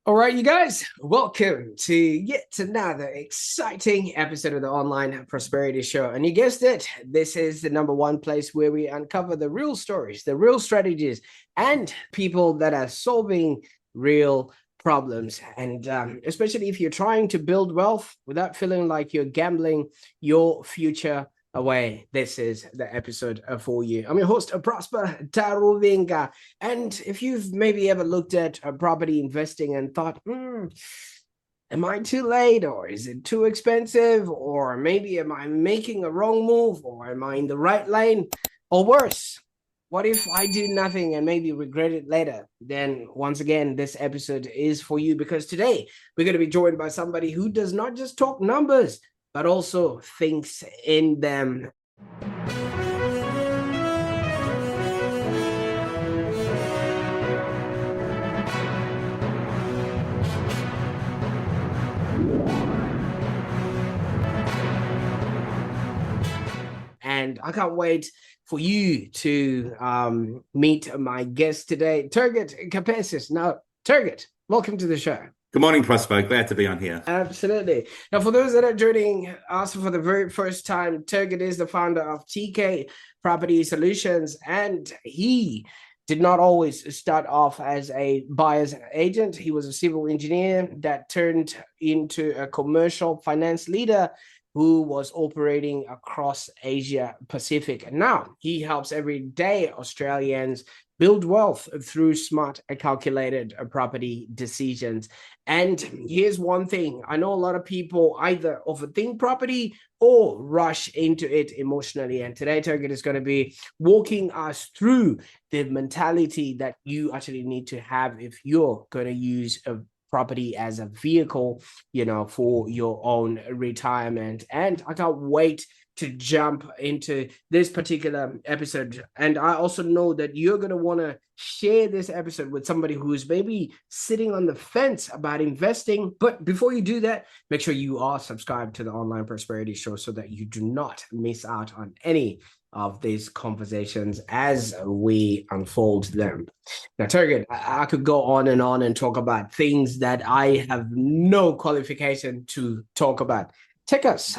All right, you guys, welcome to yet another exciting episode of the Online Prosperity Show. And you guessed it, this is the number one place where we uncover the real stories, the real strategies, and people that are solving real problems. And especially if you're trying to build wealth without feeling like you're gambling your future away, this is the episode for you. I'm your host, Prosper Taruvinga. And if you've maybe ever looked at property investing and thought, am I too late, or is it too expensive, or maybe am I making a wrong move, or am I in the right lane, or worse, what if I do nothing and maybe regret it later? Then once again, this episode is for you, because today we're going to be joined by somebody who does not just talk numbers, but also thinks in them. And I can't wait for you to meet my guest today, Turgut Kapisiz. Now, Turgut, welcome to the show. Good morning, Prosper. Glad to be on here. Absolutely. Now, for those that are joining us for the very first time, Turgut is the founder of TK Property Solutions, and he did not always start off as a buyer's agent. He was a civil engineer that turned into a commercial finance leader who was operating across Asia Pacific. And now he helps everyday Australians build wealth through smart and calculated property decisions. And here's one thing. I know a lot of people either overthink property or rush into it emotionally. And today, Turgut is going to be walking us through the mentality that you actually need to have if you're going to use a property as a vehicle, for your own retirement. And I can't wait to jump into this particular episode. And I also know that you're going to want to share this episode with somebody who's maybe sitting on the fence about investing. But before you do that, make sure you are subscribed to the Online Prosperity Show so that you do not miss out on any of these conversations as we unfold them. Now, Turgut, I could go on and talk about things that I have no qualification to talk about. Take us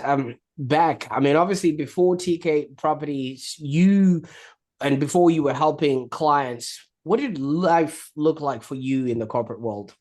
back. I mean, obviously, before TK Properties, before you were helping clients, what did life look like for you in the corporate world?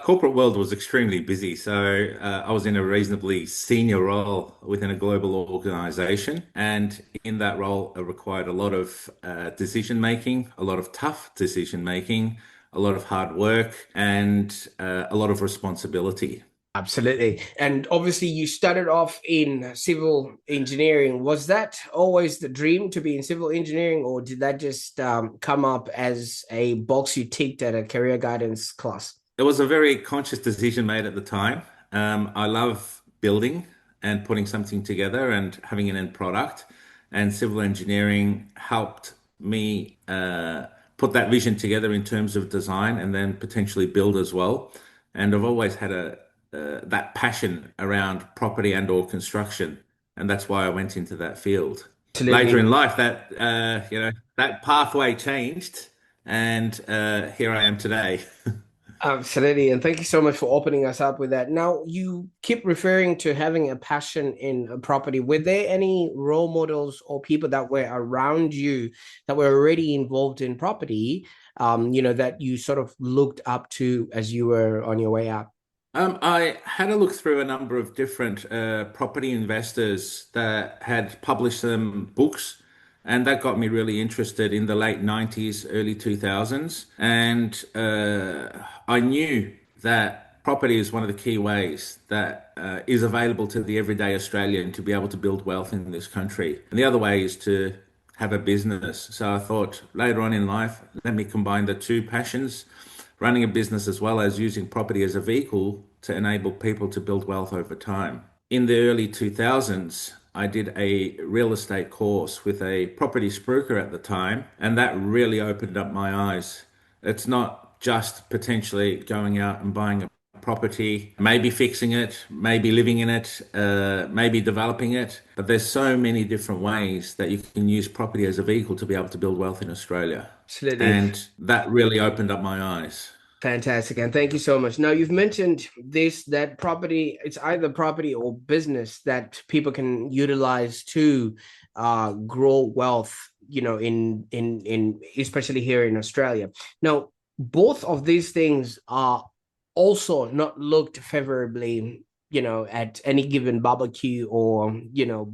Corporate world was extremely busy, so I was in a reasonably senior role within a global organization, and in that role, it required a lot of decision making, a lot of tough decision making, a lot of hard work, and a lot of responsibility. Absolutely. And obviously you started off in civil engineering. Was that always the dream to be in civil engineering, or did that just come up as a box you ticked at a career guidance class? It was a very conscious decision made at the time. I love building and putting something together and having an end product, and civil engineering helped me put that vision together in terms of design and then potentially build as well. And I've always had that passion around property and or construction, and that's why I went into that field. Later Absolutely. in life, that pathway changed, and here I am today. Absolutely. And thank you so much for opening us up with that. Now, you keep referring to having a passion in a property. Were there any role models or people that were around you that were already involved in property, that you sort of looked up to as you were on your way up? I had a look through a number of different property investors that had published some books, and that got me really interested in the late 90s, early 2000s. And I knew that property is one of the key ways that is available to the everyday Australian to be able to build wealth in this country. And the other way is to have a business. So I thought later on in life, let me combine the two passions, running a business as well as using property as a vehicle to enable people to build wealth over time. In the early 2000s, I did a real estate course with a property spruiker at the time, and that really opened up my eyes. It's not just potentially going out and buying a property, maybe fixing it, maybe living in it, maybe developing it. But there's so many different ways that you can use property as a vehicle to be able to build wealth in Australia. Absolutely. And that really opened up my eyes. Fantastic. And thank you so much. Now, you've mentioned this that property, it's either property or business that people can utilize to grow wealth, in especially here in Australia. Now, both of these things are also not looked favorably, at any given barbecue or,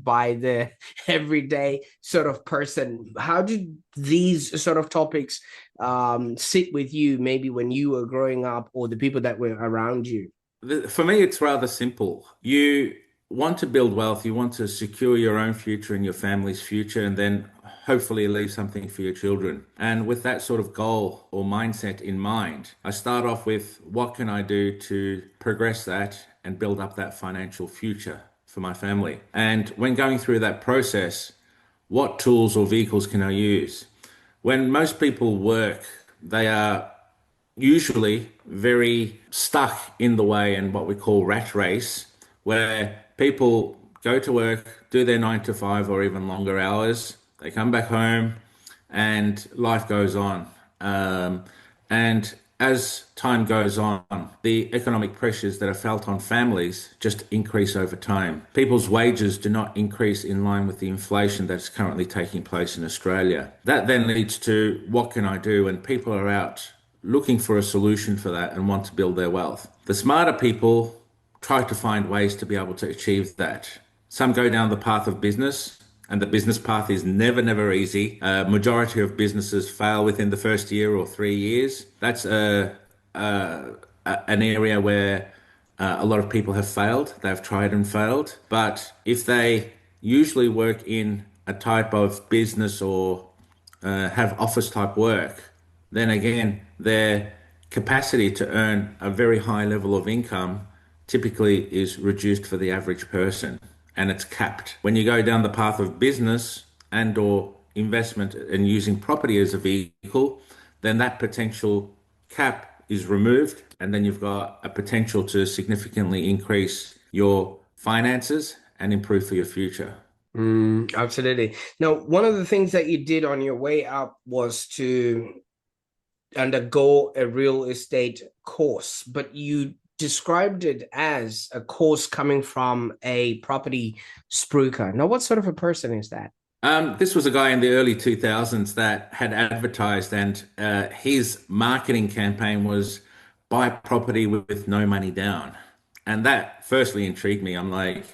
by the everyday sort of person. How did these sort of topics sit with you maybe when you were growing up or the people that were around you? For me, it's rather simple. You want to build wealth, you want to secure your own future and your family's future, and then hopefully leave something for your children. And with that sort of goal or mindset in mind, I start off with what can I do to progress that and build up that financial future for my family. And when going through that process, what tools or vehicles can I use? When most people work, they are usually very stuck in the way and what we call rat race, where people go to work, do their 9 to 5 or even longer hours, they come back home, and life goes on. And as time goes on, the economic pressures that are felt on families just increase over time. People's wages do not increase in line with the inflation that's currently taking place in Australia. That then leads to what can I do? And people are out looking for a solution for that and want to build their wealth. The smarter people try to find ways to be able to achieve that. Some go down the path of business, and the business path is never easy. Majority of businesses fail within the first year or 3 years. That's an area where a lot of people have failed. They've tried and failed. But if they usually work in a type of business or have office type work, then again, their capacity to earn a very high level of income typically is reduced for the average person, and it's capped. When you go down the path of business and or investment and using property as a vehicle, then that potential cap is removed, and then you've got a potential to significantly increase your finances and improve for your future. Absolutely. Now, one of the things that you did on your way up was to undergo a real estate course, but you described it as a course coming from a property spruiker. Now, what sort of a person is that? This was a guy in the early 2000s that had advertised, and his marketing campaign was buy property with no money down. And that firstly intrigued me. I'm like,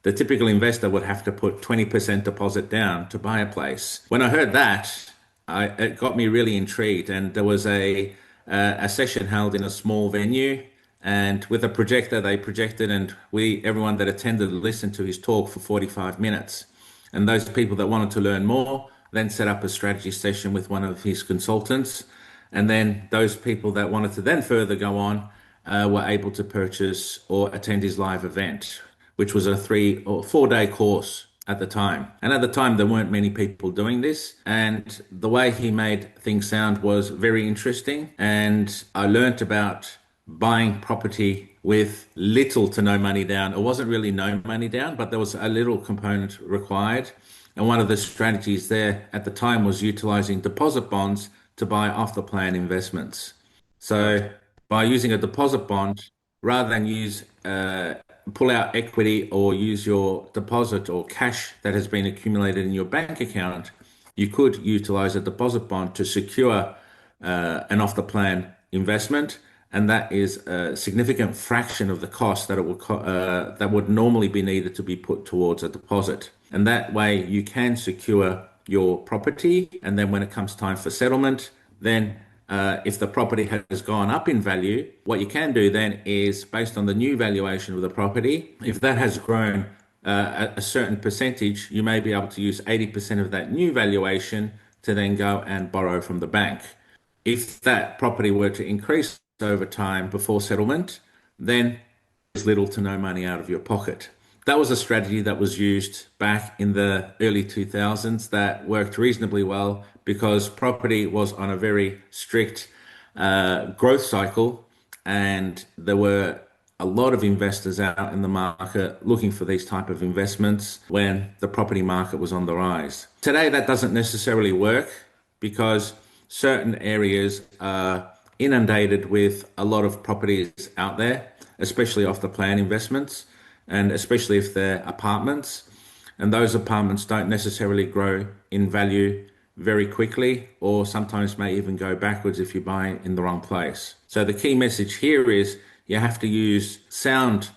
the typical investor would have to put 20% deposit down to buy a place. When I heard that, it got me really intrigued. And there was a session held in a small venue. And with a projector, they projected, and everyone that attended, listened to his talk for 45 minutes. And those people that wanted to learn more then set up a strategy session with one of his consultants. And then those people that wanted to then further go on were able to purchase or attend his live event, which was a 3 or 4 day course at the time. And at the time, there weren't many people doing this. And the way he made things sound was very interesting. And I learnt about buying property with little to no money down. It wasn't really no money down, but there was a little component required. And one of the strategies there at the time was utilizing deposit bonds to buy off the plan investments. So by using a deposit bond, rather than use pull out equity or use your deposit or cash that has been accumulated in your bank account, you could utilize a deposit bond to secure an off the plan investment, and that is a significant fraction of the cost that that would normally be needed to be put towards a deposit. And that way you can secure your property, and then when it comes time for settlement, then if the property has gone up in value, what you can do then is based on the new valuation of the property, if that has grown a certain percentage, you may be able to use 80% of that new valuation to then go and borrow from the bank. If that property were to increase over time before settlement, then there's little to no money out of your pocket. That was a strategy that was used back in the early 2000s that worked reasonably well because property was on a very strict growth cycle, and there were a lot of investors out in the market looking for these type of investments when the property market was on the rise. Today, that doesn't necessarily work because certain areas are inundated with a lot of properties out there, especially off the plan investments, and especially if they're apartments. And those apartments don't necessarily grow in value very quickly, or sometimes may even go backwards if you buy in the wrong place. So the key message here is you have to use sound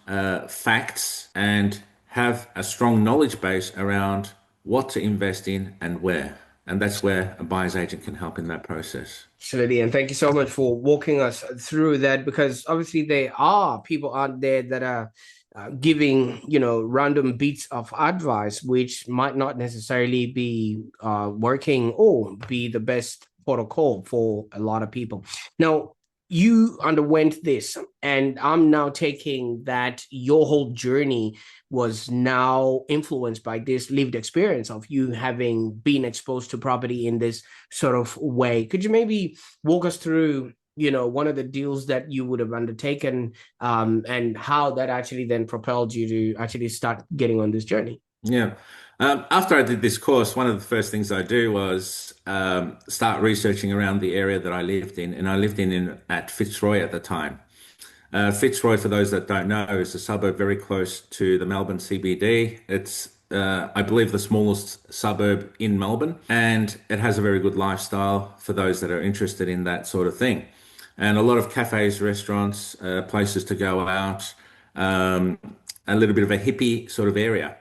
facts and have a strong knowledge base around what to invest in and where. And that's where a buyer's agent can help in that process. Absolutely. And thank you so much for walking us through that, because obviously there are people out there that are giving, random bits of advice, which might not necessarily be working or be the best protocol for a lot of people. Now, you underwent this, and I'm now taking that your whole journey was now influenced by this lived experience of you having been exposed to property in this sort of way. Could you maybe walk us through, one of the deals that you would have undertaken, and how that actually then propelled you to actually start getting on this journey? Yeah. After I did this course, one of the first things I do was start researching around the area that I lived in, and I lived in at Fitzroy at the time. Fitzroy, for those that don't know, is a suburb very close to the Melbourne CBD. It's, I believe, the smallest suburb in Melbourne, and it has a very good lifestyle for those that are interested in that sort of thing. And a lot of cafes, restaurants, places to go out, a little bit of a hippie sort of area.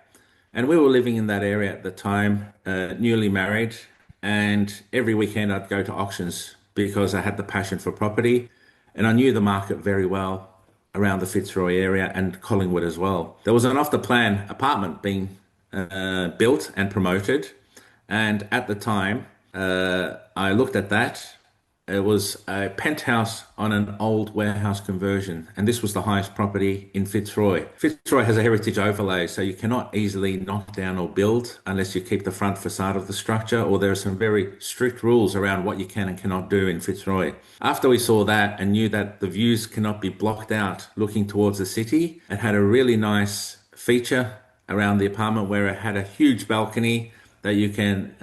And we were living in that area at the time, newly married, and every weekend I'd go to auctions because I had the passion for property and I knew the market very well around the Fitzroy area and Collingwood as well. There was an off the plan apartment being built and promoted. And at the time, I looked at that. It was a penthouse on an old warehouse conversion, and this was the highest property in Fitzroy. Fitzroy has a heritage overlay, so you cannot easily knock down or build unless you keep the front facade of the structure, or there are some very strict rules around what you can and cannot do in Fitzroy. After we saw that and knew that the views cannot be blocked out looking towards the city, it had a really nice feature around the apartment where it had a huge balcony that you can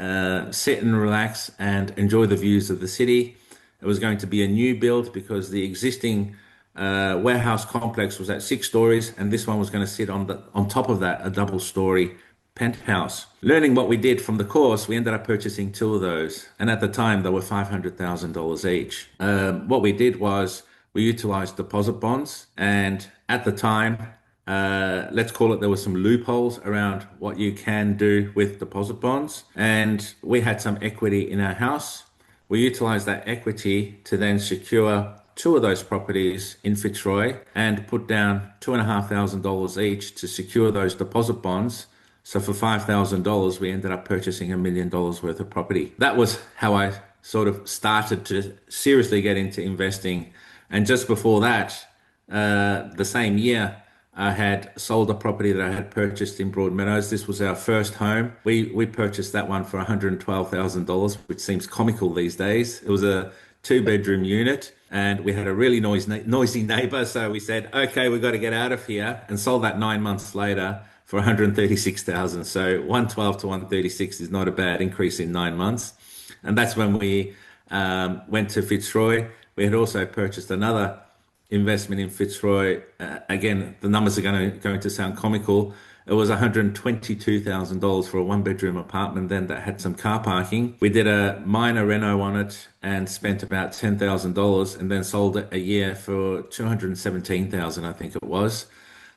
sit and relax and enjoy the views of the city. It was going to be a new build because the existing warehouse complex was at 6 stories, and this one was going to sit on top of that, a double-story penthouse. Learning what we did from the course, we ended up purchasing two of those, and at the time they were $500,000 each. What we did was we utilized deposit bonds, and at the time, let's call it, there were some loopholes around what you can do with deposit bonds, and we had some equity in our house. We utilized that equity to then secure two of those properties in Fitzroy and put down $2,500 each to secure those deposit bonds. So for $5,000, we ended up purchasing $1 million worth of property. That was how I sort of started to seriously get into investing. And just before that, the same year, I had sold a property that I had purchased in Broadmeadows. This was our first home. We purchased that one for $112,000, which seems comical these days. It was a two-bedroom unit, and we had a really noisy neighbor. So we said, okay, we've got to get out of here, and sold that 9 months later for $136,000. So 112 to 136 is not a bad increase in 9 months. And that's when we went to Fitzroy. We had also purchased another investment in Fitzroy. Again, the numbers are going to sound comical. It was $122,000 for a one-bedroom apartment then that had some car parking. We did a minor reno on it and spent about $10,000, and then sold it a year for $217,000, I think it was.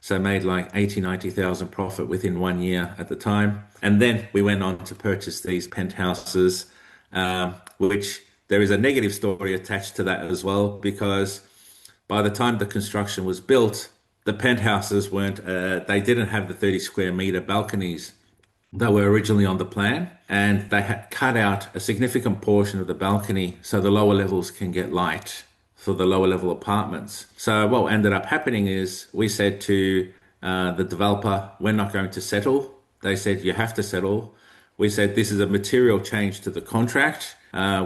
So made like 90,000 profit within 1 year at the time. And then we went on to purchase these penthouses, which there is a negative story attached to that as well, because by the time the construction was built, the penthouses they didn't have the 30 square meter balconies that were originally on the plan, and they had cut out a significant portion of the balcony so the lower levels can get light for the lower level apartments. So what ended up happening is we said to the developer, we're not going to settle. They said, you have to settle. We said, this is a material change to the contract,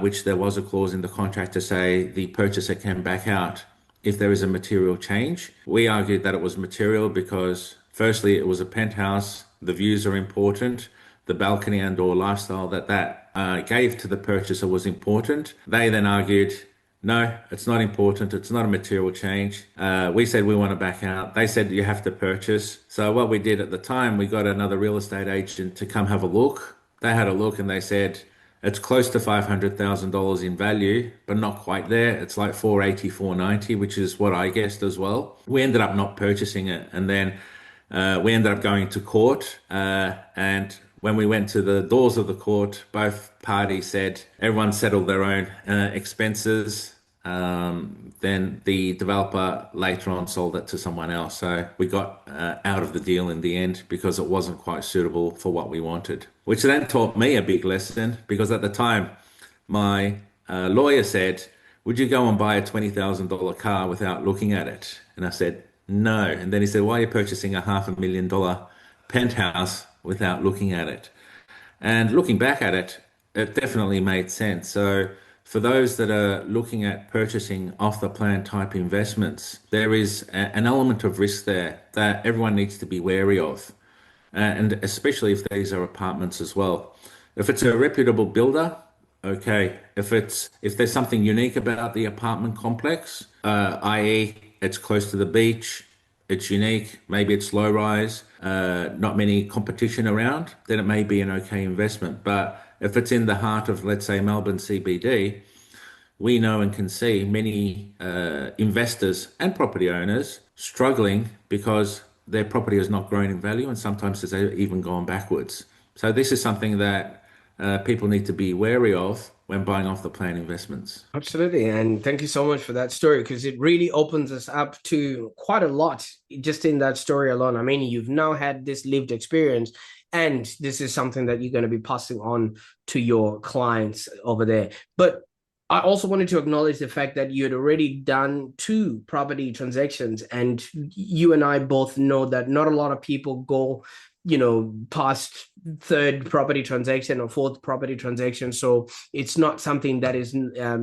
which there was a clause in the contract to say the purchaser can back out if there is a material change. We argued that it was material because firstly, it was a penthouse. The views are important. The balcony and or lifestyle that gave to the purchaser was important. They then argued No, it's not important. It's not a material change. We said we want to back out. They said you have to purchase. So what we did at the time, we got another real estate agent to come have a look. They had a look and they said it's close to $500,000 in value, but not quite there. It's like 480, 490, which is what I guessed as well. We ended up not purchasing it, and then we ended up going to court, and when we went to the doors of the court, both parties said everyone settled their own expenses. Then the developer later on sold it to someone else. So we got out of the deal in the end because it wasn't quite suitable for what we wanted, which then taught me a big lesson because at the time, my lawyer said, would you go and buy a $20,000 car without looking at it? And I said, no. And then he said, why are you purchasing a $500,000 penthouse without looking at it? And looking back at it, it definitely made sense. So for those that are looking at purchasing off the plan type investments, there is an element of risk there that everyone needs to be wary of. And especially if these are apartments as well. If it's a reputable builder, okay. If there's something unique about the apartment complex, i.e., it's close to the beach, it's unique, maybe it's low rise, not many competition around, then it may be an okay investment. But if it's in the heart of, let's say, Melbourne CBD, we know and can see many investors and property owners struggling because their property has not grown in value and sometimes has even gone backwards. So this is something that people need to be wary of when buying off the plan investments. Absolutely. And thank you so much for that story because it really opens us up to quite a lot just in that story alone. I mean, you've now had this lived experience, and this is something that you're going to be passing on to your clients over there. But I also wanted to acknowledge the fact that you had already done two property transactions, and you and I both know that not a lot of people go, past third property transaction or fourth property transaction. So it's not something that is, Yeah.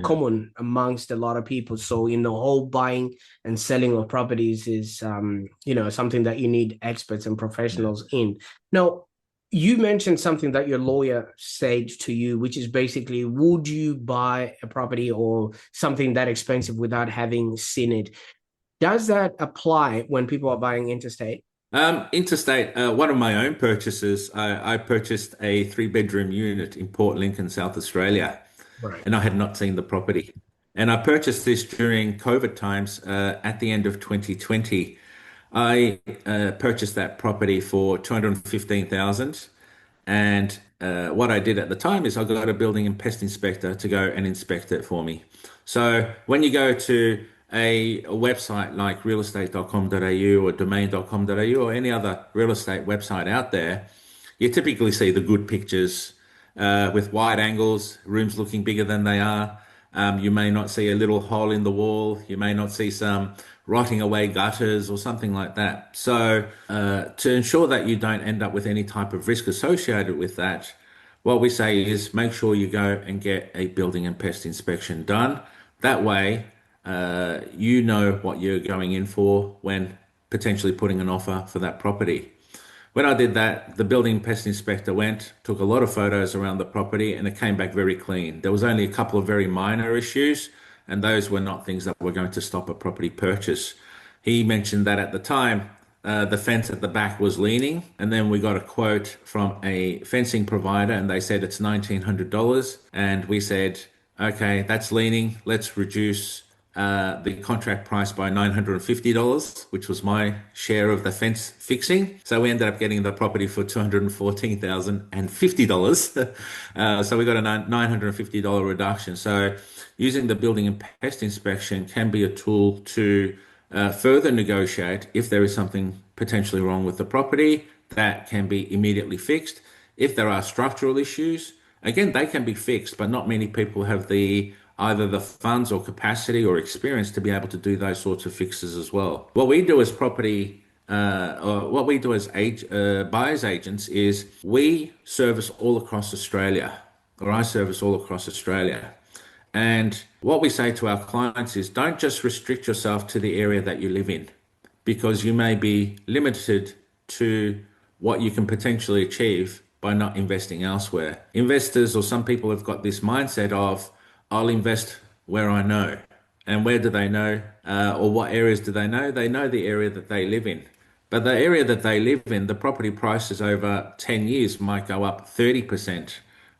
common amongst a lot of people. So in the whole buying and selling of properties is, something that you need experts and Yeah. professionals in. Now, you mentioned something that your lawyer said to you, which is basically, would you buy a property or something that expensive without having seen it? Does that apply when people are buying interstate? Interstate, one of my own purchases, I purchased a three-bedroom unit in Port Lincoln, South Australia, Right. and I had not seen the property. And I purchased this during COVID times, at the end of 2020. I purchased that property for 215,000. And what I did at the time is I got a building and pest inspector to go and inspect it for me. So when you go to a website like realestate.com.au or domain.com.au or any other real estate website out there, you typically see the good pictures with wide angles, rooms looking bigger than they are. You may not see a little hole in the wall. You may not see some rotting away gutters or something like that. So, to ensure that you don't end up with any type of risk associated with that, what we say is make sure you go and get a building and pest inspection done. That way, you know what you're going in for when potentially putting an offer for that property. When I did that, the building pest inspector went, took a lot of photos around the property, and it came back very clean. There was only a couple of very minor issues, and those were not things that were going to stop a property purchase. He mentioned that at the time, the fence at the back was leaning, and then we got a quote from a fencing provider, and they said it's $1,900, and we said, okay, that's leaning. Let's reduce the contract price by $950, which was my share of the fence fixing. So we ended up getting the property for $214,050. So we got a $950 reduction. So using the building and pest inspection can be a tool to further negotiate if there is something potentially wrong with the property that can be immediately fixed. If there are structural issues, again, they can be fixed, but not many people have either the funds or capacity or experience to be able to do those sorts of fixes as well. What we do as or what we do as buyers agents is we service all across Australia, or I service all across Australia. And what we say to our clients is don't just restrict yourself to the area that you live in, because you may be limited to what you can potentially achieve by not investing elsewhere. Investors or some people have got this mindset of, I'll invest where I know. And where do they know? Or what areas do they know? They know the area that they live in. But the area that they live in, the property prices over 10 years might go up 30%,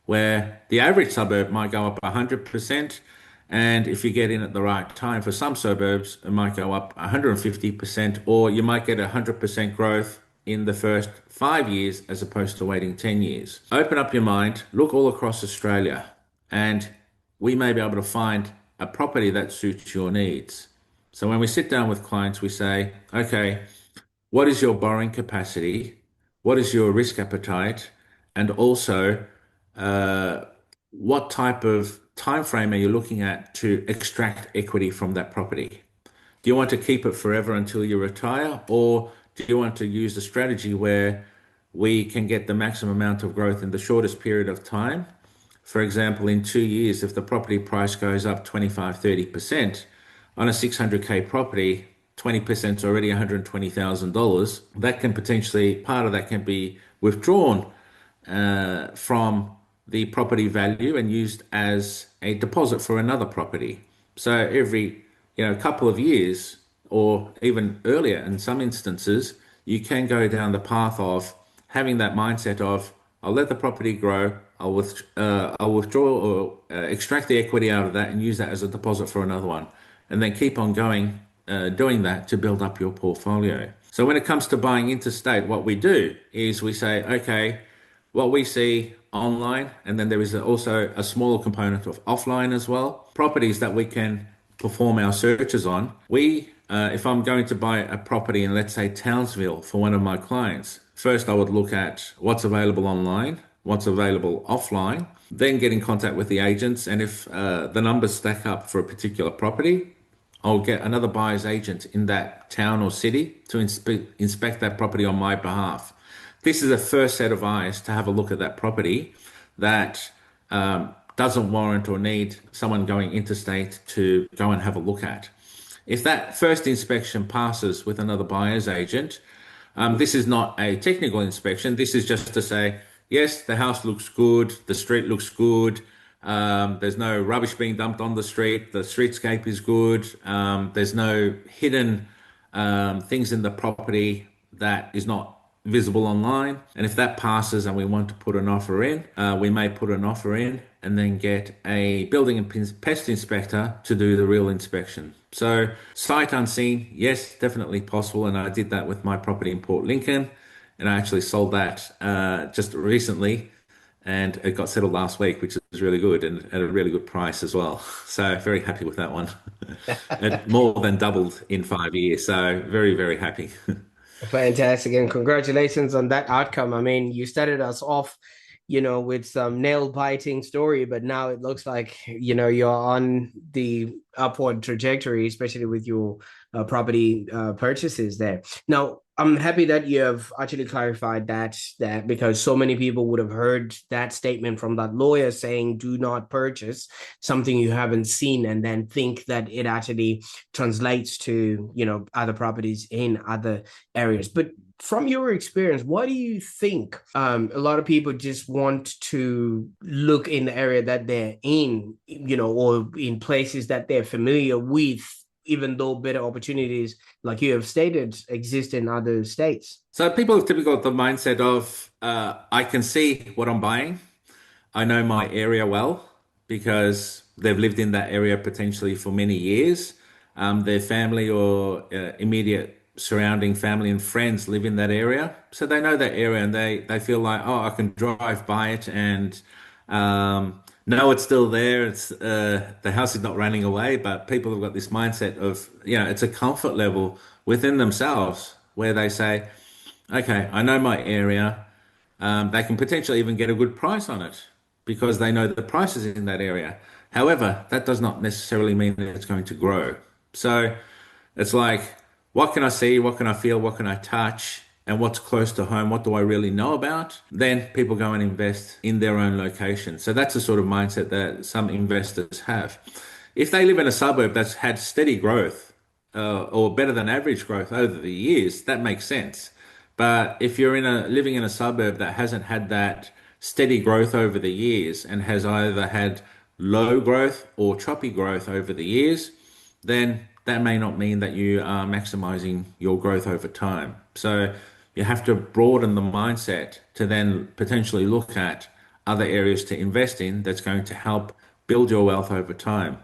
where the average suburb might go up 100%. And if you get in at the right time for some suburbs, it might go up 150%, or you might get 100% growth in the first 5 years as opposed to waiting 10 years. Open up your mind, look all across Australia, and we may be able to find a property that suits your needs. So when we sit down with clients, we say, okay, what is your borrowing capacity? What is your risk appetite? And also, uh, what type of time frame are you looking at to extract equity from that property? Do you want to keep it forever until you retire, or do you want to use a strategy where we can get the maximum amount of growth in the shortest period of time? For example, in 2 years, if the property price goes up 25, 30% on a 600K property, 20% is already $120,000. That can potentially, part of that can be withdrawn from the property value and used as a deposit for another property. So every, couple of years, or even earlier in some instances, you can go down the path of having that mindset of I'll let the property grow, I'll withdraw or extract the equity out of that and use that as a deposit for another one, and then keep on going, doing that to build up your portfolio. So when it comes to buying interstate, what we do is we say, okay, what we see online, and then there is also a smaller component of offline as well. Properties that we can perform our searches on. If I'm going to buy a property in, let's say, Townsville for one of my clients, first I would look at what's available online, what's available offline, then get in contact with the agents, and if the numbers stack up for a particular property, I'll get another buyer's agent in that town or city to inspect that property on my behalf. This is a first set of eyes to have a look at that property that doesn't warrant or need someone going interstate to go and have a look at. If that first inspection passes with another buyer's agent, this is not a technical inspection. This is just to say, yes, the house looks good, the street looks good, there's no rubbish being dumped on the streetscape is good, there's no hidden things in the property that is not visible online. And if that passes and we want to put an offer in, we may put an offer in and then get a building and pest inspector to do the real inspection. So sight unseen, yes, definitely possible. And I did that with my property in Port Lincoln, and I actually sold that just recently, and it got settled last week, which is really good and at a really good price as well. So very happy with that one. It more than doubled in 5 years. So very, very happy. Fantastic, and congratulations on that outcome. I mean, you started us off, with some nail biting story, but now it looks like, you're on the upward trajectory, especially with your property purchases there. Now, I'm happy that you have actually clarified that because so many people would have heard that statement from that lawyer saying, do not purchase something you haven't seen, and then think that it actually translates to, other properties in other areas. But from your experience, what do you think? A lot of people just want to look in the area that they're in, or in places that they're familiar with, even though better opportunities, like you have stated, exist in other states. So people have typically got the mindset of, I can see what I'm buying. I know my area well because they've lived in that area potentially for many years. Their family or immediate surrounding family and friends live in that area. So they know that area, and they feel like, oh, I can drive by it and know it's still there. It's the house is not running away, but people have got this mindset of, it's a comfort level within themselves where they say, okay, I know my area. They can potentially even get a good price on it because they know the prices in that area. However, that does not necessarily mean that it's going to grow. So it's like, what can I see? What can I feel? What can I touch? And what's close to home? What do I really know about? Then people go and invest in their own location. So that's the sort of mindset that some investors have. If they live in a suburb that's had steady growth, or better than average growth over the years, that makes sense. But if you're living in a suburb that hasn't had that steady growth over the years and has either had low growth or choppy growth over the years, then that may not mean that you are maximizing your growth over time. So you have to broaden the mindset to then potentially look at other areas to invest in that's going to help build your wealth over time.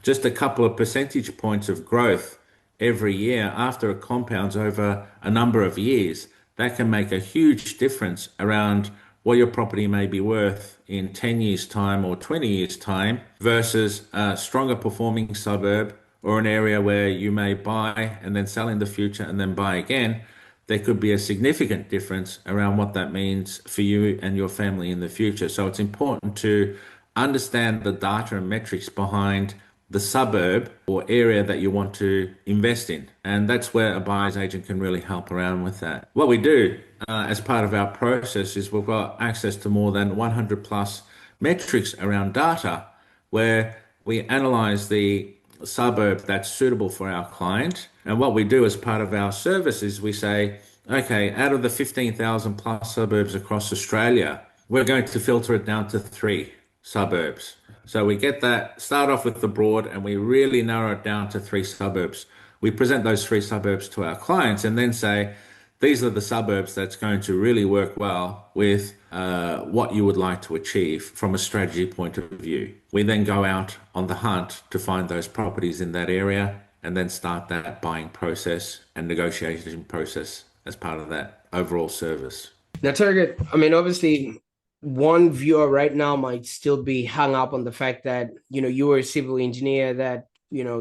Just a couple of percentage points of growth every year after it compounds over a number of years, that can make a huge difference around what your property may be worth in 10 years' time or 20 years' time versus a stronger performing suburb or an area where you may buy and then sell in the future and then buy again. There could be a significant difference around what that means for you and your family in the future. So it's important to understand the data and metrics behind the suburb or area that you want to invest in. And that's where a buyer's agent can really help around with that. What we do as part of our process is we've got access to more than 100 plus metrics around data where we analyze the suburb that's suitable for our client. And what we do as part of our service is we say, okay, out of the 15,000 plus suburbs across Australia, we're going to filter it down to three suburbs. So we get that, start off with the broad, and we really narrow it down to three suburbs. We present those three suburbs to our clients and then say, these are the suburbs that's going to really work well with what you would like to achieve from a strategy point of view. We then go out on the hunt to find those properties in that area and then start that buying process and negotiation process as part of that overall service. Now, Turgut, I mean, obviously, one viewer right now might still be hung up on the fact that, you were a civil engineer that,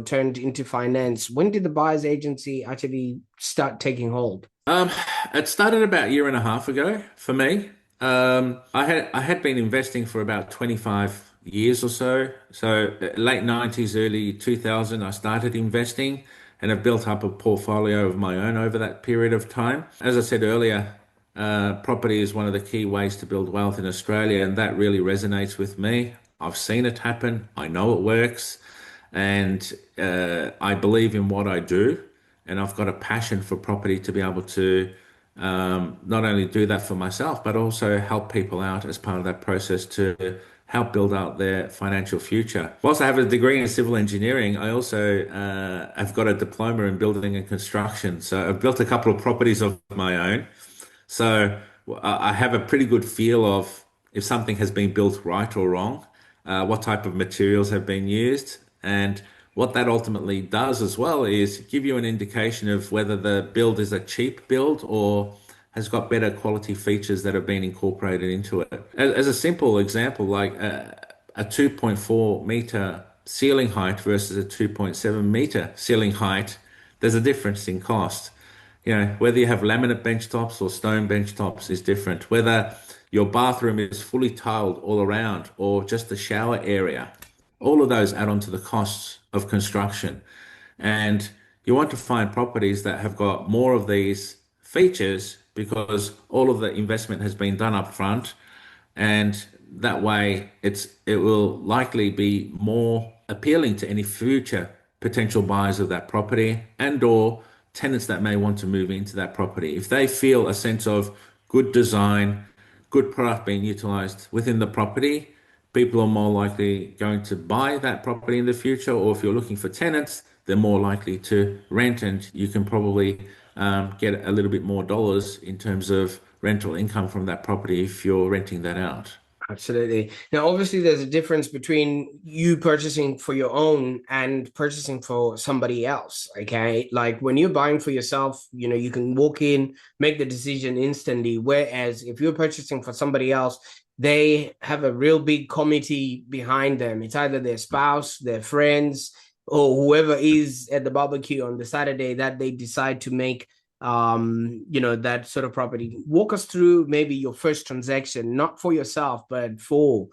turned into finance. When did the buyer's agency actually start taking hold? Um, it started about a year and a half ago for me. I had been investing for about 25 years or so. So late 90s, early 2000, I started investing and have built up a portfolio of my own over that period of time. As I said earlier, property is one of the key ways to build wealth in Australia, and that really resonates with me. I've seen it happen. I know it works, and I believe in what I do, and I've got a passion for property to be able to not only do that for myself, but also help people out as part of that process to help build out their financial future. Whilst I have a degree in civil engineering, I also have got a diploma in building and construction. So I've built a couple of properties of my own. So I have a pretty good feel of if something has been built right or wrong, what type of materials have been used, and what that ultimately does as well is give you an indication of whether the build is a cheap build or has got better quality features that have been incorporated into it. As a simple example, like a 2.4 meter ceiling height versus a 2.7 meter ceiling height, there's a difference in cost. Whether you have laminate bench tops or stone bench tops is different. Whether your bathroom is fully tiled all around or just the shower area, all of those add on to the costs of construction. And you want to find properties that have got more of these features because all of the investment has been done up front, and that way it will likely be more appealing to any future potential buyers of that property and or tenants that may want to move into that property. If they feel a sense of good design, good product being utilized within the property, people are more likely going to buy that property in the future. Or if you're looking for tenants, they're more likely to rent, and you can probably get a little bit more dollars in terms of rental income from that property if you're renting that out. Absolutely. Now, obviously, there's a difference between you purchasing for your own and purchasing for somebody else. Okay. Like when you're buying for yourself, you can walk in, make the decision instantly. Whereas if you're purchasing for somebody else, they have a real big committee behind them. It's either their spouse, their friends, or whoever is at the barbecue on the Saturday that they decide to make that sort of property. Walk us through maybe your first transaction, not for yourself, but for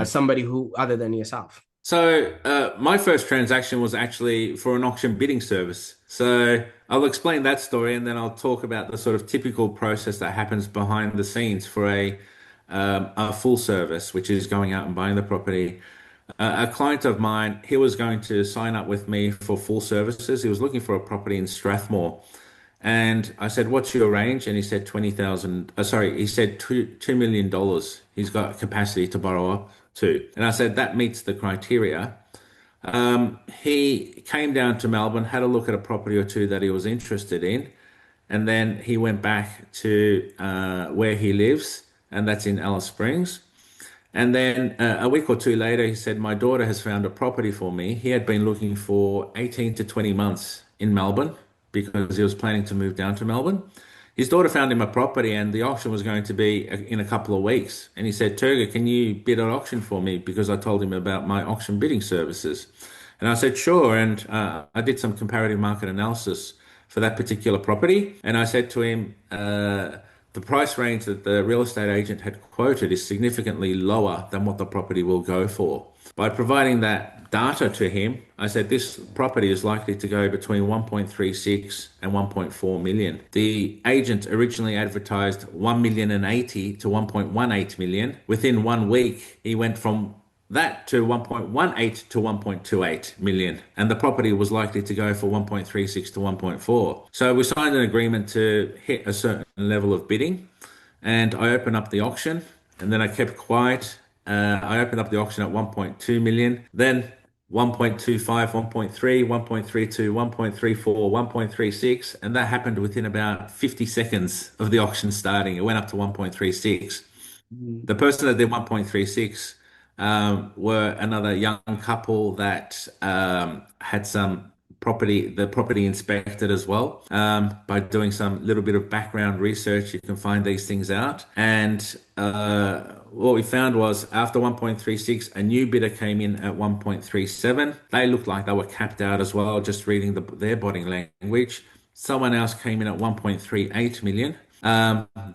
somebody who other than yourself. So my first transaction was actually for an auction bidding service. So I'll explain that story and then I'll talk about the sort of typical process that happens behind the scenes for a full service, which is going out and buying the property. A client of mine, he was going to sign up with me for full services. He was looking for a property in Strathmore. And I said, "What's your range?" And he said 20,000. Sorry, he said $2 million. He's got capacity to borrow up to. And I said, that meets the criteria. He came down to Melbourne, had a look at a property or two that he was interested in, and then he went back to where he lives, and that's in Alice Springs. And then a week or two later, he said, my daughter has found a property for me. He had been looking for 18 to 20 months in Melbourne because he was planning to move down to Melbourne. His daughter found him a property and the auction was going to be in a couple of weeks. And he said, Turgut, can you bid an auction for me? Because I told him about my auction bidding services. And I said, sure. And I did some comparative market analysis for that particular property. And I said to him, the price range that the real estate agent had quoted is significantly lower than what the property will go for. By providing that data to him, I said this property is likely to go between 1.36 and 1.4 million. The agent originally advertised 1,080,000 to 1.18 million. Within 1 week, he went from that to 1.18 to 1.28 million, and the property was likely to go for 1.36 to 1.4. So we signed an agreement to hit a certain level of bidding, and I opened up the auction, and then I kept quiet. I opened up the auction at 1.2 million, then 1.25, 1.3, 1.32, 1.34, 1.36, and that happened within about 50 seconds of the auction starting. It went up to 1.36. The person that did 1.36 were another young couple that had some the property inspected as well. By doing some little bit of background research, you can find these things out. And what we found was after 1.36, a new bidder came in at 1.37. They looked like they were capped out as well, just reading their body language. Someone else came in at 1.38 million.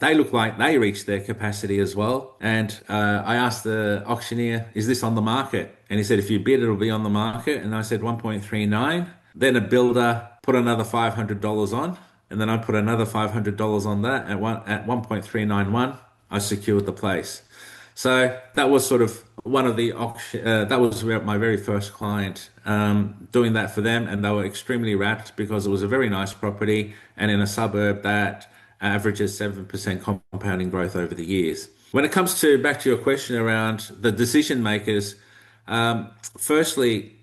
They look like they reached their capacity as well. And I asked the auctioneer, is this on the market? And he said, if you bid, it'll be on the market. And I said 1.39. Then a builder put another $500 on. And then I put another $500 on that at 1.391. I secured the place. So that was sort of one of the auction. That was my very first client doing that for them, and they were extremely rapt because it was a very nice property and in a suburb that averages 7% compounding growth over the years. When it comes to back to your question around the decision makers, firstly,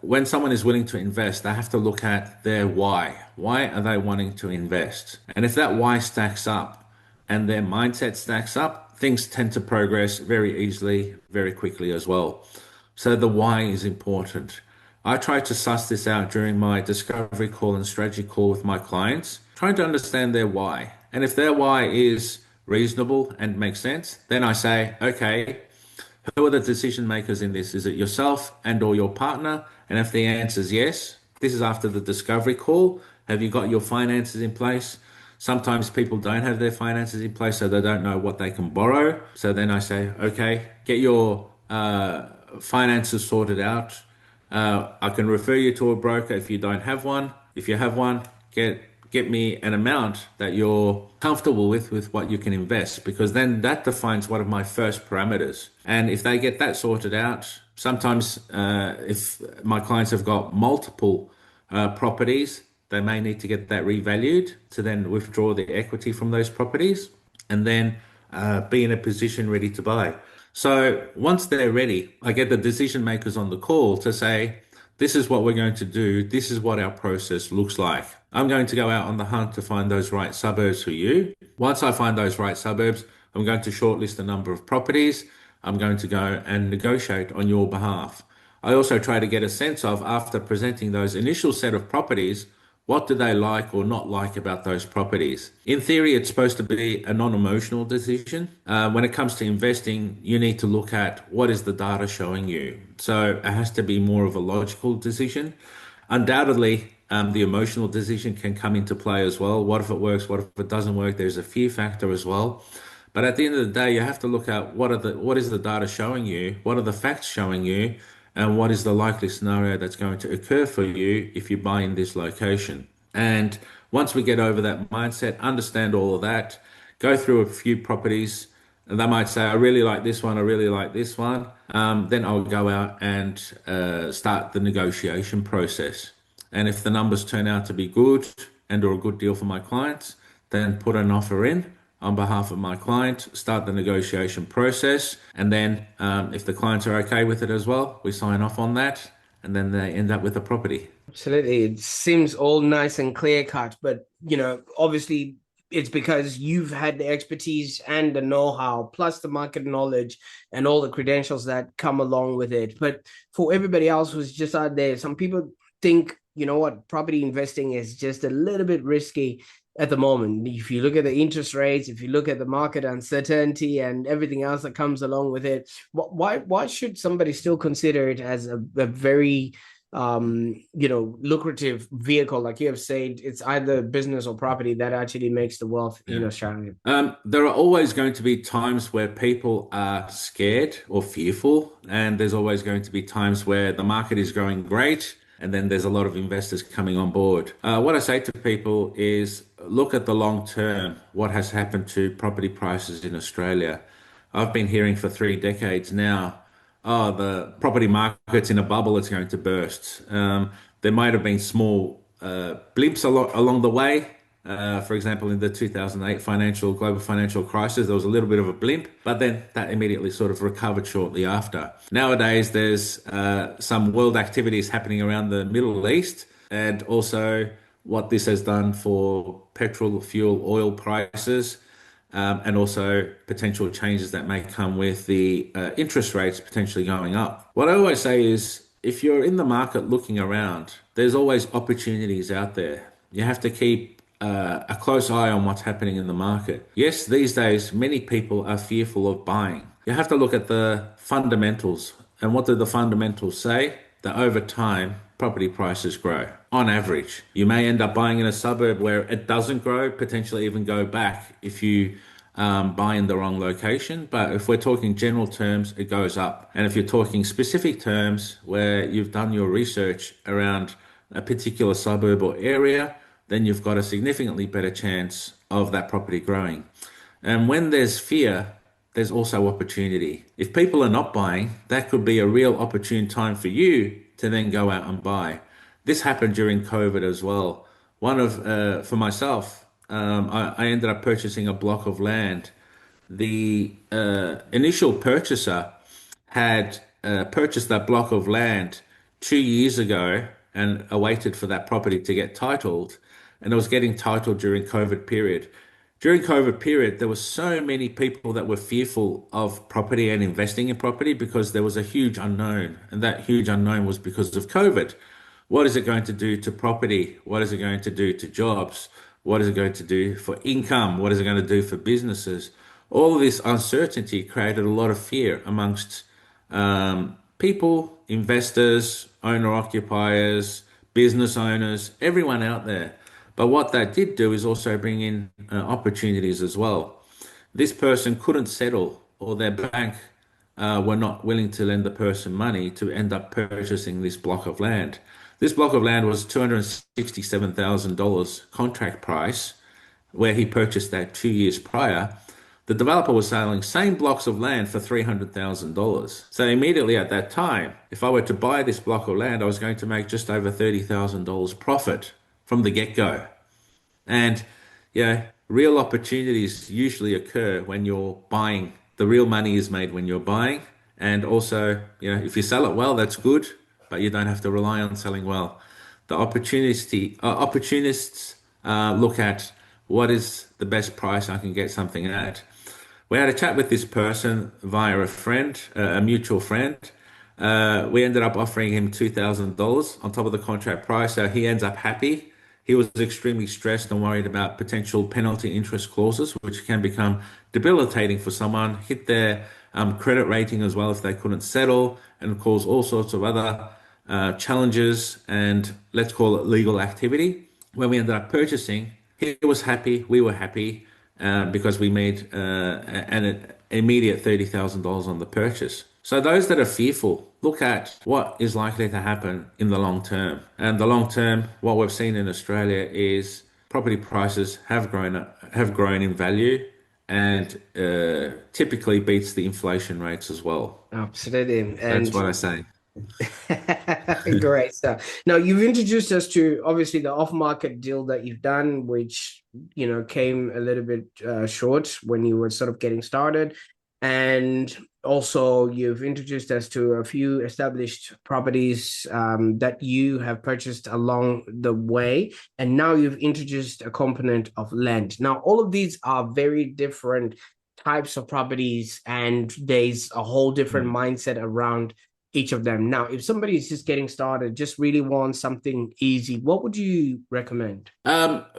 when someone is willing to invest, they have to look at their why. Why are they wanting to invest? And if that why stacks up and their mindset stacks up, things tend to progress very easily, very quickly as well. So the why is important. I try to suss this out during my discovery call and strategy call with my clients, trying to understand their why. And if their why is reasonable and makes sense, then I say, okay, who are the decision makers in this? Is it yourself and or your partner? And if the answer is yes, this is after the discovery call. Have you got your finances in place? Sometimes people don't have their finances in place, so they don't know what they can borrow. So then I say, okay, get your finances sorted out. I can refer you to a broker if you don't have one. If you have one, get me an amount that you're comfortable with what you can invest, because then that defines one of my first parameters. And if they get that sorted out, sometimes if my clients have got multiple properties, they may need to get that revalued to then withdraw the equity from those properties and then be in a position ready to buy. So once they're ready, I get the decision makers on the call to say, this is what we're going to do. This is what our process looks like. I'm going to go out on the hunt to find those right suburbs for you. Once I find those right suburbs, I'm going to shortlist a number of properties. I'm going to go and negotiate on your behalf. I also try to get a sense of, after presenting those initial set of properties, what do they like or not like about those properties? In theory, it's supposed to be a non-emotional decision. When it comes to investing, you need to look at what is the data showing you. So it has to be more of a logical decision. Undoubtedly, the emotional decision can come into play as well. What if it works? What if it doesn't work? There's a fear factor as well. But at the end of the day, you have to look at what is the data showing you? What are the facts showing you? And what is the likely scenario that's going to occur for you if you buy in this location? And once we get over that mindset, understand all of that, go through a few properties, and they might say, I really like this one, I really like this one. Then I'll go out and start the negotiation process. And if the numbers turn out to be good and or a good deal for my clients, then put an offer in. on behalf of my client, start the negotiation process, and then if the clients are okay with it as well, we sign off on that, and then they end up with a property. Absolutely. It seems all nice and clear cut, but obviously it's because you've had the expertise and the know-how, plus the market knowledge and all the credentials that come along with it. But for everybody else who's just out there, some people think, you know what, property investing is just a little bit risky at the moment. If you look at the interest rates, if you look at the market uncertainty and everything else that comes along with it, why should somebody still consider it as a very lucrative vehicle? Like you have said, it's either business or property that actually makes the wealth in Yeah. Australia. There are always going to be times where people are scared or fearful, and there's always going to be times where the market is growing great, and then there's a lot of investors coming on board. What I say to people is look at the long term, what has happened to property prices in Australia. I've been hearing for 3 decades now, oh, the property market's in a bubble, it's going to burst. There might have been small blimps along the way. For example, in the 2008 global financial crisis, there was a little bit of a blimp, but then that immediately sort of recovered shortly after. Nowadays, there's some world activities happening around the Middle East, and also what this has done for petrol, fuel, oil prices, and also potential changes that may come with the interest rates potentially going up. What I always say is if you're in the market looking around, there's always opportunities out there. You have to keep a close eye on what's happening in the market. Yes, these days, many people are fearful of buying. You have to look at the fundamentals. And what do the fundamentals say? That over time, property prices grow. On average, you may end up buying in a suburb where it doesn't grow, potentially even go back if you buy in the wrong location. But if we're talking general terms, it goes up. And if you're talking specific terms where you've done your research around a particular suburb or area, then you've got a significantly better chance of that property growing. And when there's fear, there's also opportunity. If people are not buying, that could be a real opportune time for you to then go out and buy. This happened during COVID as well. For myself, I ended up purchasing a block of land. The initial purchaser had purchased that block of land 2 years ago and awaited for that property to get titled, and it was getting titled during COVID period. During COVID period, there were so many people that were fearful of property and investing in property because there was a huge unknown, and that huge unknown was because of COVID. What is it going to do to property? What is it going to do to jobs? What is it going to do for income? What is it going to do for businesses? All of this uncertainty created a lot of fear amongst people, investors, owner occupiers, business owners, everyone out there. But what that did do is also bring in opportunities as well. This person couldn't settle, or their bank were not willing to lend the person money to end up purchasing this block of land. This block of land was $267,000 contract price, where he purchased that 2 years prior. The developer was selling same blocks of land for $300,000. So immediately at that time, if I were to buy this block of land, I was going to make just over $30,000 profit from the get-go. And real opportunities usually occur when you're buying. The real money is made when you're buying. And also, if you sell it well, that's good, but you don't have to rely on selling well. The opportunists look at what is the best price I can get something at. We had a chat with this person via a friend, a mutual friend. We ended up offering him $2,000 on top of the contract price. So he ends up happy. He was extremely stressed and worried about potential penalty interest clauses, which can become debilitating for someone, hit their credit rating as well if they couldn't settle, and cause all sorts of other challenges and let's call it legal activity. When we ended up purchasing, he was happy, we were happy because we made an immediate $30,000 on the purchase. So those that are fearful, look at what is likely to happen in the long term. And the long term, what we've seen in Australia is property prices have grown in value and typically beats the inflation rates as well. Absolutely. That's And what I say. Great stuff. Now you've introduced us to obviously the off-market deal that you've done, which came a little bit short when you were sort of getting started, and also you've introduced us to a few established properties that you have purchased along the way, and now you've introduced a component of land. Now all of these are very different types of properties, and there's a whole different Mm. mindset around each of them. Now, if somebody is just getting started, just really wants something easy, what would you recommend?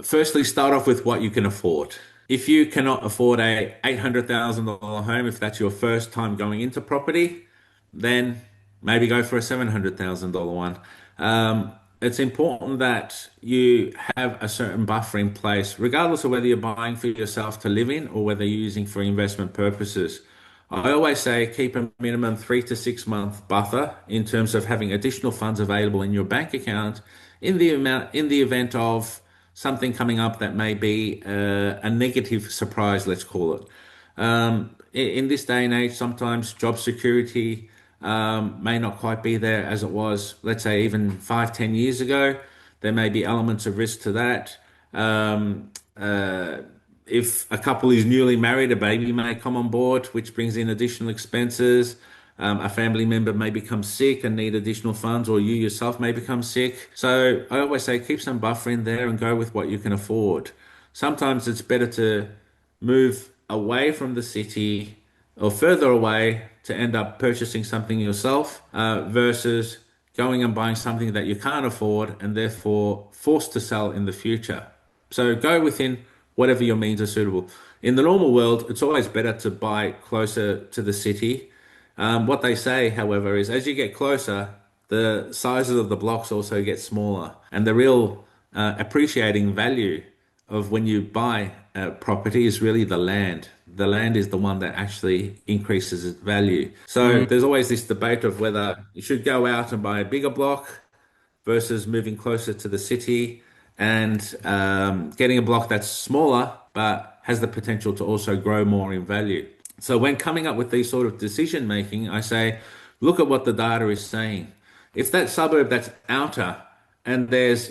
Firstly, start off with what you can afford. If you cannot afford a $800,000 home, if that's your first time going into property, then maybe go for a $700,000 one. It's important that you have a certain buffer in place, regardless of whether you're buying for yourself to live in or whether you're using for investment purposes. I always say keep a minimum 3 to 6 month buffer in terms of having additional funds available in your bank account in the event of something coming up that may be a negative surprise, let's call it. In this day and age, sometimes job security may not quite be there as it was, let's say, even 5, 10 years ago. There may be elements of risk to that. Um, uh, if a couple is newly married, a baby may come on board, which brings in additional expenses. A family member may become sick and need additional funds, or you yourself may become sick. So I always say keep some buffer in there and go with what you can afford. Sometimes it's better to move away from the city or further away to end up purchasing something yourself versus going and buying something that you can't afford and therefore forced to sell in the future. So go within whatever your means are suitable. In the normal world, it's always better to buy closer to the city. What they say, however, is as you get closer, the sizes of the blocks also get smaller, and the real appreciating value of when you buy a property is really the land. The land is the one that actually increases its value. So Mm, there's always this debate of whether you should go out and buy a bigger block versus moving closer to the city and getting a block that's smaller but has the potential to also grow more in value. So when coming up with these sort of decision making, I say, look at what the data is saying. If that suburb that's outer and there's,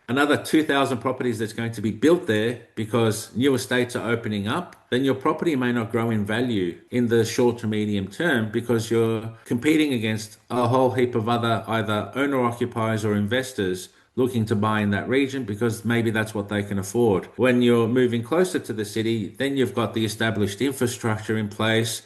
another 2,000 properties that's going to be built there because new estates are opening up, then your property may not grow in value in the short to medium term because you're competing against a whole heap of other either owner occupiers or investors looking to buy in that region because maybe that's what they can afford. When you're moving closer to the city, then you've got the established infrastructure in place,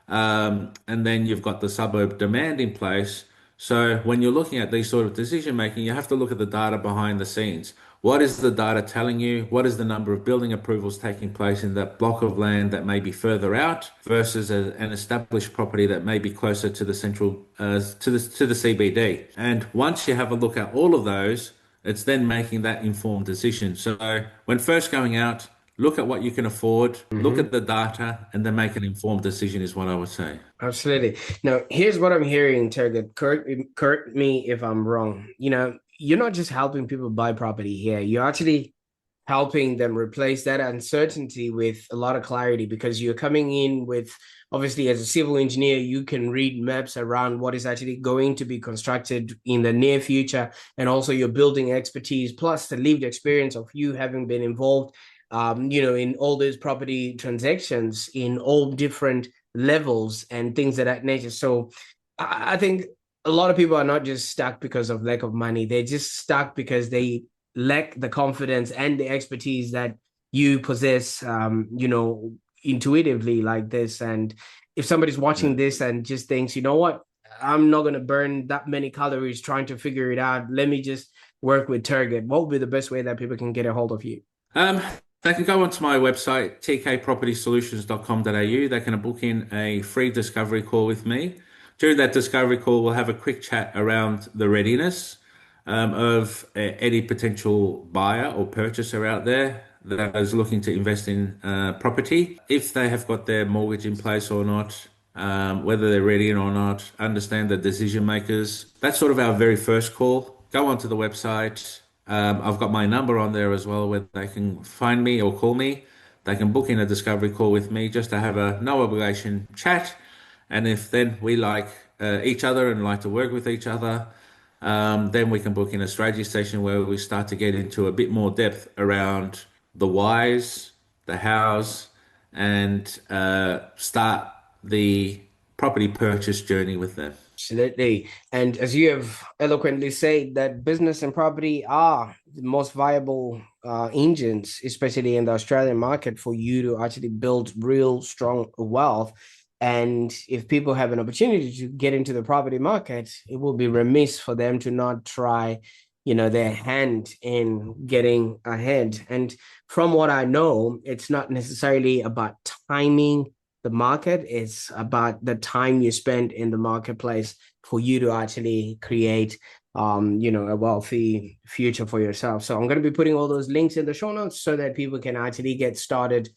and then you've got the suburb demand in place. So when you're looking at these sort of decision making, you have to look at the data behind the scenes. What is the data telling you? What is the number of building approvals taking place in that block of land that may be further out versus an established property that may be closer to the central to the CBD? And once you have a look at all of those, it's then making that informed decision. So when first going out, look at what you can afford, look mhm. at the data, and then make an informed decision is what I would say. Absolutely. Now, here's what I'm hearing, Turgut. Correct me if I'm wrong. You're not just helping people buy property here. You're actually helping them replace that uncertainty with a lot of clarity because you're coming in with, obviously, as a civil engineer, you can read maps around what is actually going to be constructed in the near future. And also your building expertise, plus the lived experience of you having been involved, in all those property transactions in all different levels and things of that nature. So I think a lot of people are not just stuck because of lack of money. They're just stuck because they lack the confidence and the expertise that you possess, intuitively like this. And if somebody's watching this and just thinks, you know what, I'm not going to burn that many calories trying to figure it out. Let me just work with Turgut. What would be the best way that people can get a hold of you? Um, they can go onto my website, tkpropertysolutions.com.au. They can book in a free discovery call with me. During that discovery call, we'll have a quick chat around the readiness of any potential buyer or purchaser out there that is looking to invest in property. If they have got their mortgage in place or not, whether they're ready or not, understand the decision makers. That's sort of our very first call. Go onto the website. I've got my number on there as well where they can find me or call me. They can book in a discovery call with me just to have a no obligation chat. And if then we like each other and like to work with each other, then we can book in a strategy session where we start to get into a bit more depth around the whys, the hows, and start the property purchase journey with them. Absolutely. And as you have eloquently said, that business and property are the most viable engines, especially in the Australian market, for you to actually build real strong wealth. And if people have an opportunity to get into the property market, it will be remiss for them to not try, their hand in getting ahead. And from what I know, it's not necessarily about timing the market. It's about the time you spend in the marketplace for you to actually create a wealthy future for yourself. So I'm going to be putting all those links in the show notes so that people can actually get started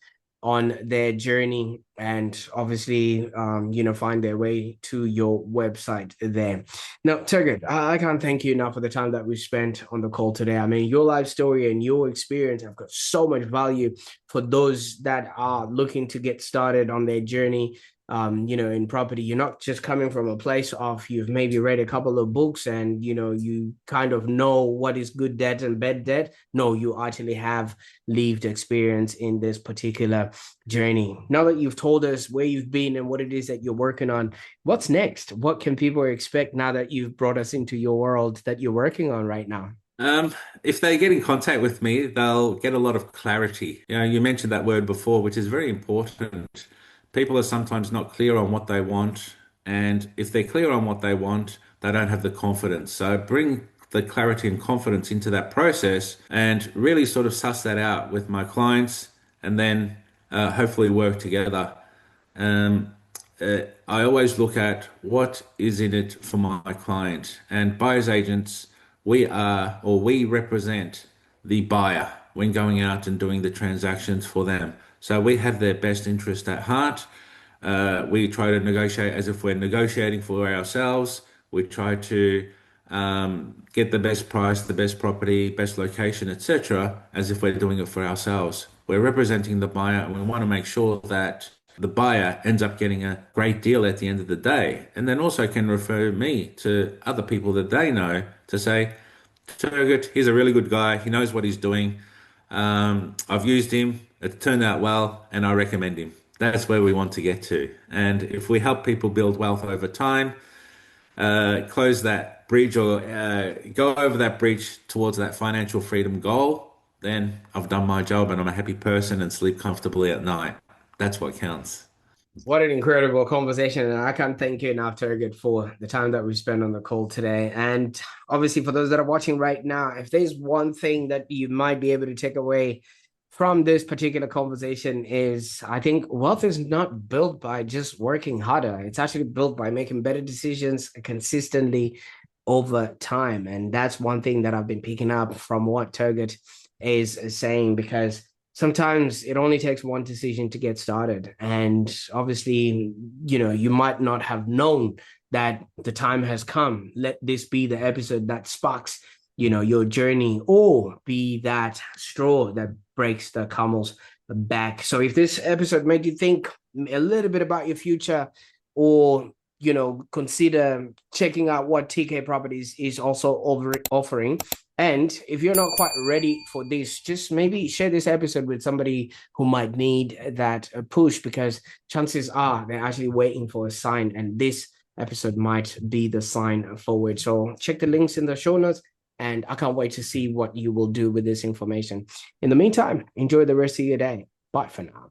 on their journey and obviously find their way to your website there. Now, Turgut, I can't thank you enough for the time that we spent on the call today. I mean, your life story and your experience have got so much value for those that are looking to get started on their journey in property. You're not just coming from a place of you've maybe read a couple of books and you kind of know what is good debt and bad debt. No, you actually have lived experience in this particular journey. Now that you've told us where you've been and what it is that you're working on, what's next? What can people expect now that you've brought us into your world that you're working on right now? If they get in contact with me, they'll get a lot of clarity. You mentioned that word before, which is very important. People are sometimes not clear on what they want, and if they're clear on what they want, they don't have the confidence. So bring the clarity and confidence into that process and really sort of suss that out with my clients, and then hopefully work together. Um, I always look at what is in it for my client. And buyer's agents, we represent the buyer when going out and doing the transactions for them. So we have their best interest at heart. We try to negotiate as if we're negotiating for ourselves. We try to get the best price, the best property, best location, etc., as if we're doing it for ourselves. We're representing the buyer, and we want to make sure that the buyer ends up getting a great deal at the end of the day, and then also can refer me to other people that they know to say, Turgut, he's a really good guy. He knows what he's doing. I've used him. It turned out well, and I recommend him. That's where we want to get to. And if we help people build wealth over time, close that bridge or go over that bridge towards that financial freedom goal, then I've done my job and I'm a happy person and sleep comfortably at night. That's what counts. What an incredible conversation. And I can't thank you enough, Turgut, for the time that we spent on the call today. And obviously, for those that are watching right now, if there's one thing that you might be able to take away from this particular conversation is I think wealth is not built by just working harder. It's actually built by making better decisions consistently over time. And that's one thing that I've been picking up from what Turgut is saying, because sometimes it only takes one decision to get started. And obviously, you might not have known that the time has come. Let this be the episode that sparks, your journey, or be that straw that breaks the camel's back. So if this episode made you think a little bit about your future, or consider checking out what TK Properties is also offering. And if you're not quite ready for this, just maybe share this episode with somebody who might need that push, because chances are they're actually waiting for a sign, and this episode might be the sign forward. So check the links in the show notes, and I can't wait to see what you will do with this information. In the meantime, enjoy the rest of your day. Bye for now.